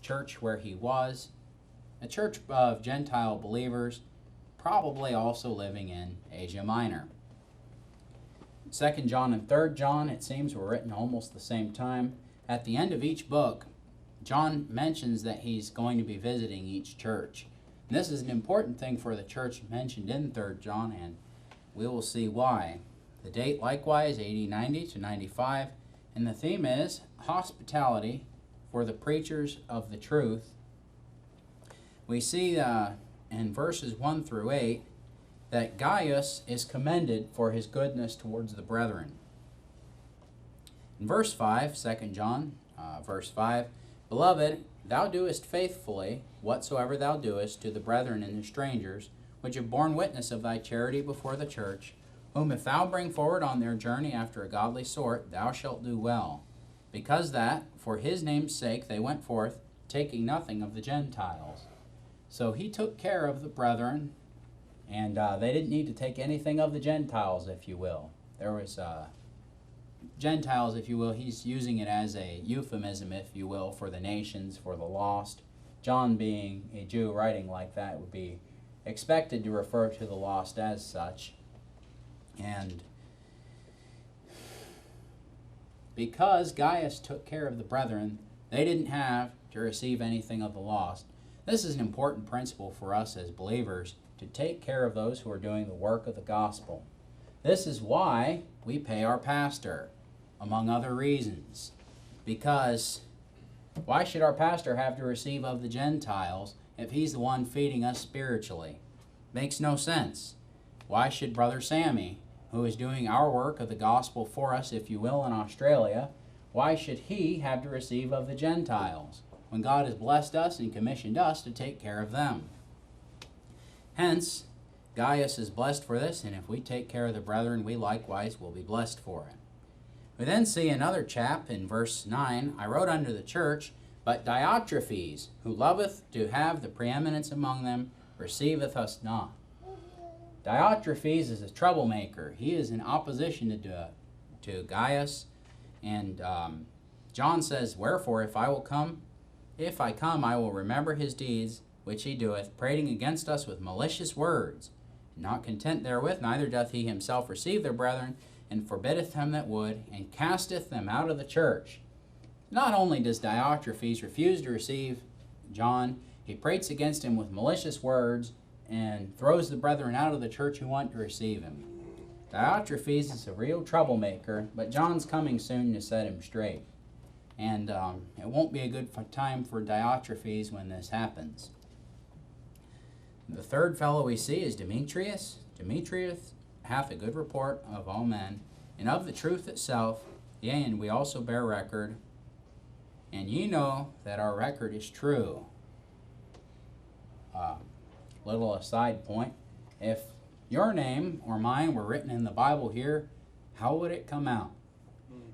church where he was, a church of Gentile believers, probably also living in Asia Minor. 2 John and 3 John, it seems, were written almost the same time. At the end of each book, John mentions that he's going to be visiting each church. And this is an important thing for the church mentioned in 3 John, and we will see why. The date likewise, AD 90 to 95, and the theme is hospitality for the preachers of the truth. We see in verses 1 through 8 that Gaius is commended for his goodness towards the brethren. In verse 5, 2 John, verse 5, Beloved, thou doest faithfully whatsoever thou doest to the brethren and the strangers, which have borne witness of thy charity before the church, whom if thou bring forward on their journey after a godly sort, thou shalt do well, because that, for his name's sake, they went forth, taking nothing of the Gentiles. So he took care of the brethren, and they didn't need to take anything of the Gentiles, if you will. There was Gentiles, if you will. He's using it as a euphemism, if you will, for the nations, for the lost. John, being a Jew writing like that, would be expected to refer to the lost as such. And because Gaius took care of the brethren, they didn't have to receive anything of the lost. This is an important principle for us as believers, to take care of those who are doing the work of the gospel. This is why we pay our pastor, among other reasons. Because why should our pastor have to receive of the Gentiles if he's the one feeding us spiritually? Makes no sense. Why should Brother Sammy, who is doing our work of the gospel for us, if you will, in Australia, why should he have to receive of the Gentiles, when God has blessed us and commissioned us to take care of them? Hence, Gaius is blessed for this, and if we take care of the brethren, we likewise will be blessed for it. We then see another chap in verse 9, I wrote unto the church, but Diotrephes, who loveth to have the preeminence among them, receiveth us not. Diotrephes is a troublemaker. He is in opposition to Gaius, and John says, Wherefore, if I come, I will remember his deeds, which he doeth, prating against us with malicious words. Not content therewith, neither doth he himself receive their brethren, and forbiddeth them that would, and casteth them out of the church. Not only does Diotrephes refuse to receive John, he prates against him with malicious words, and throws the brethren out of the church who want to receive him. Diotrephes is a real troublemaker, but John's coming soon to set him straight. And it won't be a good time for Diotrephes when this happens. The third fellow we see is Demetrius. Demetrius hath a good report of all men, and of the truth itself, yea, and we also bear record. And ye know that our record is true. Little aside point, if your name or mine were written in the Bible here, how would it come out?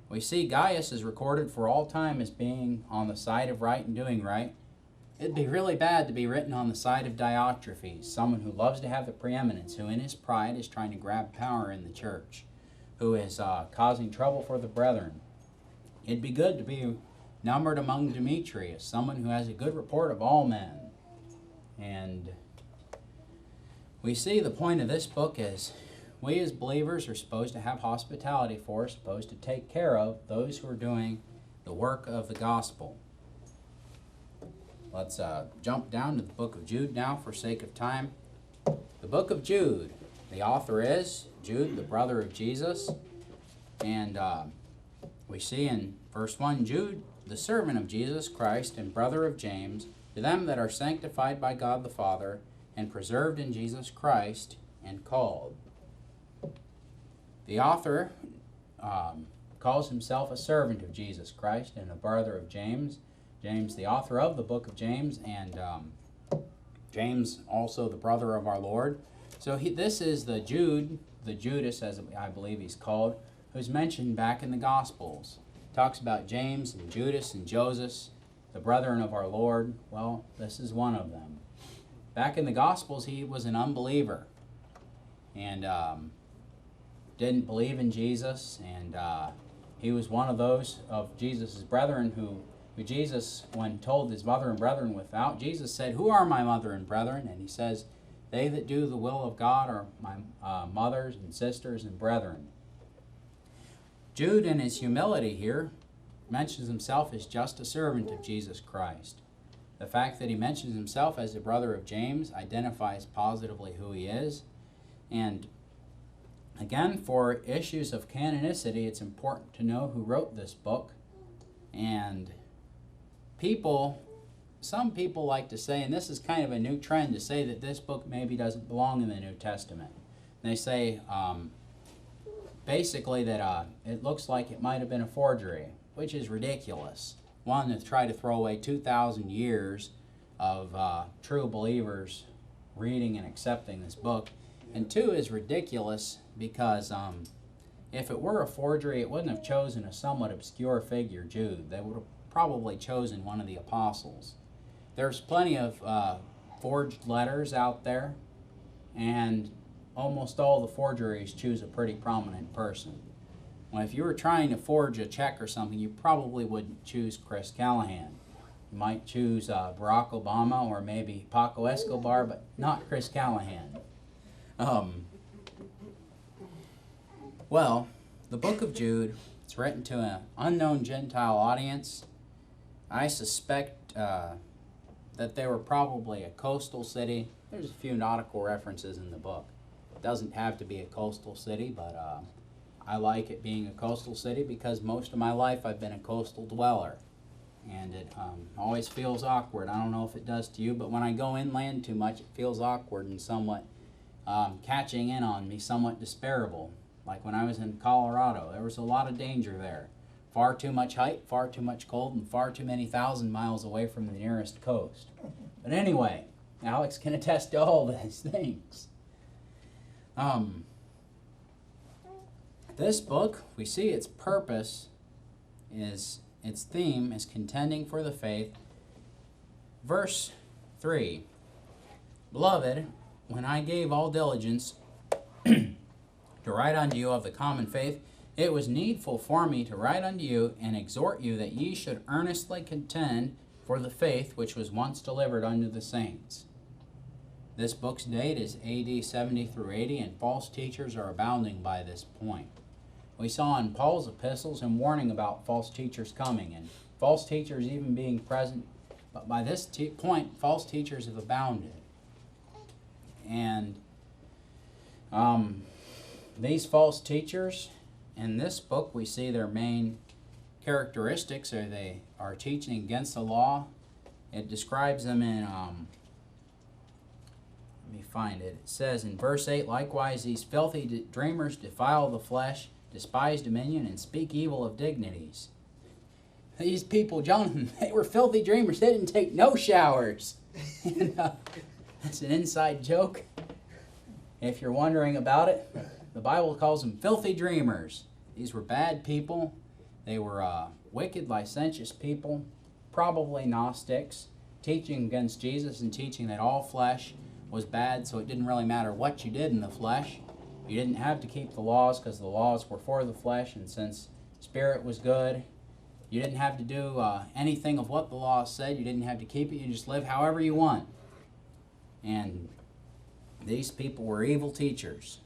We see Gaius is recorded for all time as being on the side of right and doing right. It'd be really bad to be written on the side of Diotrephes, someone who loves to have the preeminence, who in his pride is trying to grab power in the church, who is causing trouble for the brethren. It'd be good to be numbered among Demetrius, someone who has a good report of all men. And we see the point of this book is we as believers are supposed to have hospitality for, supposed to take care of those who are doing the work of the gospel. Let's jump down to the book of Jude now for sake of time. The book of Jude, the author is Jude, the brother of Jesus. And we see in verse 1, Jude, the servant of Jesus Christ and brother of James, to them that are sanctified by God the Father, and preserved in Jesus Christ, and called. The author calls himself a servant of Jesus Christ and a brother of James. James, the author of the book of James, and James, also the brother of our Lord. So this is the Judas, as I believe he's called, who's mentioned back in the Gospels. Talks about James and Judas and Joseph, the brethren of our Lord. Well, this is one of them. Back in the Gospels, he was an unbeliever and didn't believe in Jesus, and he was one of those of Jesus' brethren who Jesus, when told his mother and brethren without, Jesus said, "Who are my mother and brethren?" And he says, "They that do the will of God are my mothers and sisters and brethren." Jude, in his humility here, mentions himself as just a servant of Jesus Christ. The fact that he mentions himself as the brother of James identifies positively who he is. And again, for issues of canonicity, it's important to know who wrote this book. And some people like to say, and this is kind of a new trend, to say that this book maybe doesn't belong in the New Testament. They say basically that it looks like it might have been a forgery, which is ridiculous. One, to try to throw away 2,000 years of true believers reading and accepting this book. And two, is ridiculous because if it were a forgery, it wouldn't have chosen a somewhat obscure figure, Jude. They would have probably chosen one of the apostles. There's plenty of forged letters out there, and almost all the forgeries choose a pretty prominent person. Well, if you were trying to forge a check or something, you probably wouldn't choose Chris Callahan. You might choose Barack Obama or maybe Paco Escobar, but not Chris Callahan. Well, the book of Jude, it's written to an unknown Gentile audience. I suspect that they were probably a coastal city. There's a few nautical references in the book. It doesn't have to be a coastal city, but I like it being a coastal city because most of my life I've been a coastal dweller. And it always feels awkward. I don't know if it does to you, but when I go inland too much, it feels awkward and somewhat catching in on me, somewhat despairable. Like when I was in Colorado, there was a lot of danger there. Far too much height, far too much cold, and far too many thousand miles away from the nearest coast. But anyway, Alex can attest to all these things. This book, we see its purpose is, its theme is contending for the faith. Verse 3, "Beloved, when I gave all diligence to write unto you of the common faith, it was needful for me to write unto you and exhort you that ye should earnestly contend for the faith which was once delivered unto the saints." This book's date is AD 70 through 80, and false teachers are abounding by this point. We saw in Paul's epistles him warning about false teachers coming, and false teachers even being present. But by this point, false teachers have abounded. And these false teachers, in this book, we see their main characteristics are they are teaching against the law. It describes them in, let me find it. It says in verse 8, "Likewise these filthy dreamers defile the flesh, despise dominion, and speak evil of dignities." These people, Jonathan, they were filthy dreamers. They didn't take no showers. And, that's an inside joke. If you're wondering about it, the Bible calls them filthy dreamers. These were bad people. They were wicked, licentious people, probably Gnostics, teaching against Jesus and teaching that all flesh was bad, so it didn't really matter what you did in the flesh. You didn't have to keep the laws because the laws were for the flesh, and since spirit was good, you didn't have to do anything of what the law said. You didn't have to keep it. You just live however you want. And these people were evil teachers.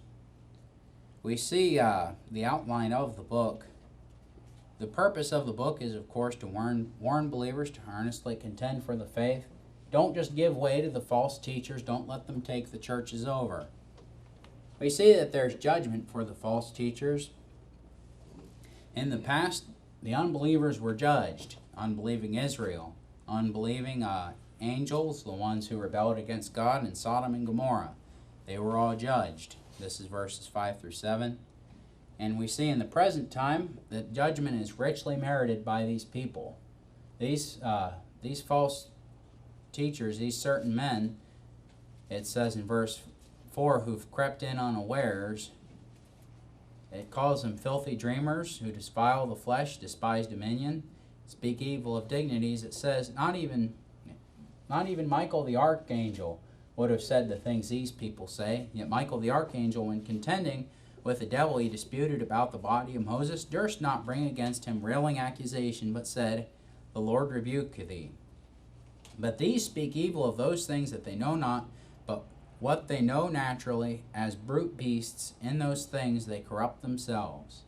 We see the outline of the book. The purpose of the book is, of course, to warn believers to earnestly contend for the faith. Don't just give way to the false teachers. Don't let them take the churches over. We see that there's judgment for the false teachers. In the past, the unbelievers were judged. Unbelieving Israel, unbelieving angels, the ones who rebelled against God in Sodom and Gomorrah. They were all judged. This is verses 5 through 7. And we see in the present time that judgment is richly merited by these people. These false teachers, these certain men, it says in verse 4, who've crept in unawares. It calls them filthy dreamers who defile the flesh, despise dominion, speak evil of dignities. It says not even Michael the archangel would have said the things these people say. Yet Michael the archangel, when contending with the devil he disputed about the body of Moses, durst not bring against him railing accusation, but said, the Lord rebuke thee. But these speak evil of those things that they know not, but what they know naturally, as brute beasts, in those things they corrupt themselves.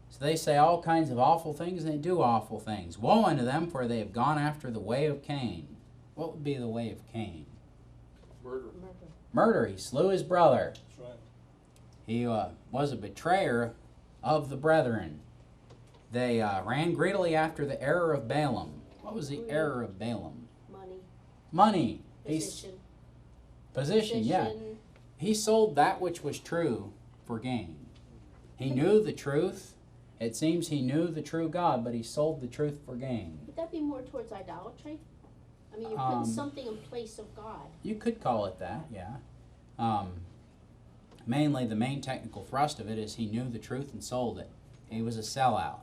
So they say all kinds of awful things, and they do awful things. Woe unto them, for they have gone after the way of Cain. What would be the way of Cain? Murder. Murder. He slew his brother. That's right. He was a betrayer of the brethren. They ran greedily after the error of Balaam. What was the error of Balaam? Money. Position, yeah. He sold that which was true for gain. He knew the truth. It seems he knew the true God, but he sold the truth for gain. Would that be more towards idolatry? I mean, you're putting something in place of God. You could call it that, yeah. Mainly, the main technical thrust of it is he knew the truth and sold it. He was a sellout.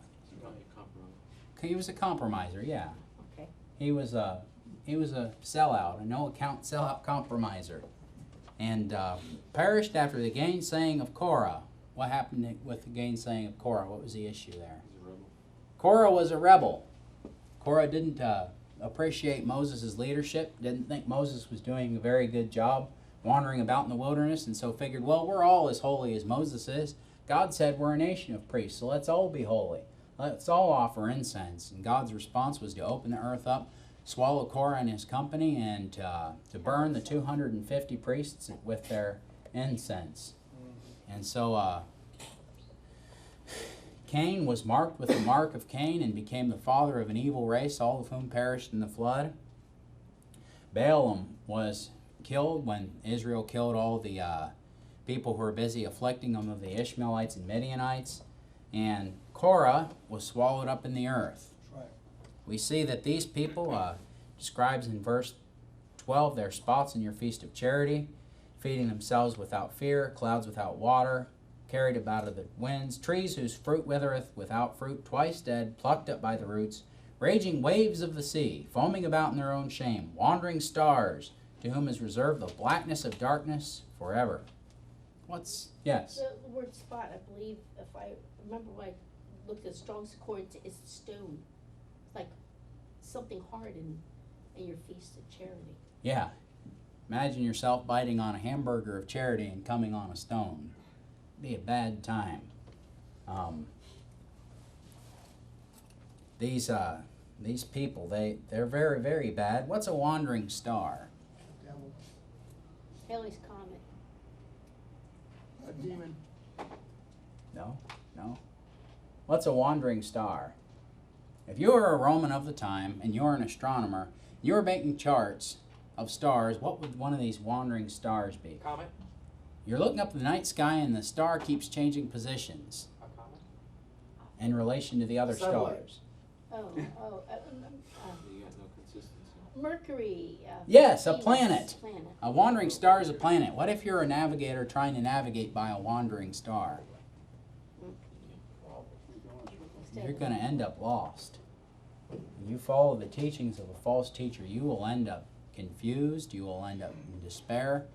He was a compromiser, yeah. Okay. He was a sellout, a no-account sellout compromiser. And perished after the gainsaying of Korah. What happened with the gainsaying of Korah? What was the issue there? Korah was a rebel. Korah didn't appreciate Moses' leadership, didn't think Moses was doing a very good job wandering about in the wilderness, and so figured, well, we're all as holy as Moses is. God said we're a nation of priests, so let's all be holy. Let's all offer incense. And God's response was to open the earth up, swallow Korah and his company, and to burn the 250 priests with their incense. And so Cain was marked with the mark of Cain and became the father of an evil race, all of whom perished in the flood. Balaam was killed when Israel killed all the people who were busy afflicting them of the Ishmaelites and Midianites. And Korah was swallowed up in the earth. That's right. We see that these people, describes in verse 12, they're spots in your feast of charity, feeding themselves without fear, clouds without water, carried about of the winds, trees whose fruit withereth without fruit, twice dead, plucked up by the roots, raging waves of the sea, foaming about in their own shame, wandering stars, to whom is reserved the blackness of darkness forever. Yes? The word spot, I believe, if I remember when I looked at Strong's Concordance, is stone. It's like something hard in your feast of charity. Yeah. Imagine yourself biting on a hamburger of charity and coming on a stone. It'd be a bad time. These people, they're very, very bad. What's a wandering star? Devil. Halley's Comet. A demon. No. What's a wandering star? If you were a Roman of the time and you're an astronomer, you were making charts of stars, what would one of these wandering stars be? Comet. You're looking up at the night sky and the star keeps changing positions A comet. in relation to the other Satellite. stars. You got no consistency. Mercury. Yes, a Venus, planet. A wandering star is a planet. What if you're a navigator trying to navigate by a wandering star? You're going to end up lost. When you follow the teachings of a false teacher, you will end up confused. You will end up in despair.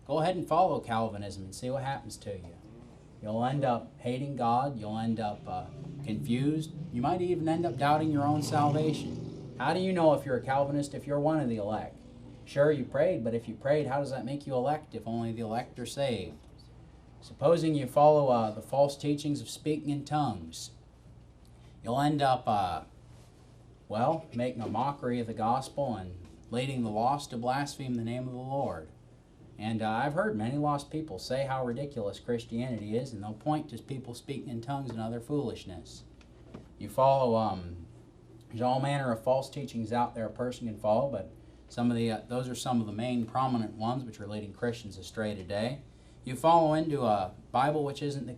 Go ahead and follow Calvinism and see what happens to you. You'll end up hating God. You'll end up confused. You might even end up doubting your own salvation. How do you know if you're a Calvinist if you're one of the elect? Sure, you prayed, but if you prayed, how does that make you elect if only the elect are saved? Supposing you follow the false teachings of speaking in tongues, you'll end up, making a mockery of the gospel and leading the lost to blaspheme the name of the Lord. And I've heard many lost people say how ridiculous Christianity is, and they'll point to people speaking in tongues and other foolishness. You follow, there's all manner of false teachings out there a person can follow, but those are some of the main prominent ones which are leading Christians astray today. You follow into a Bible which isn't the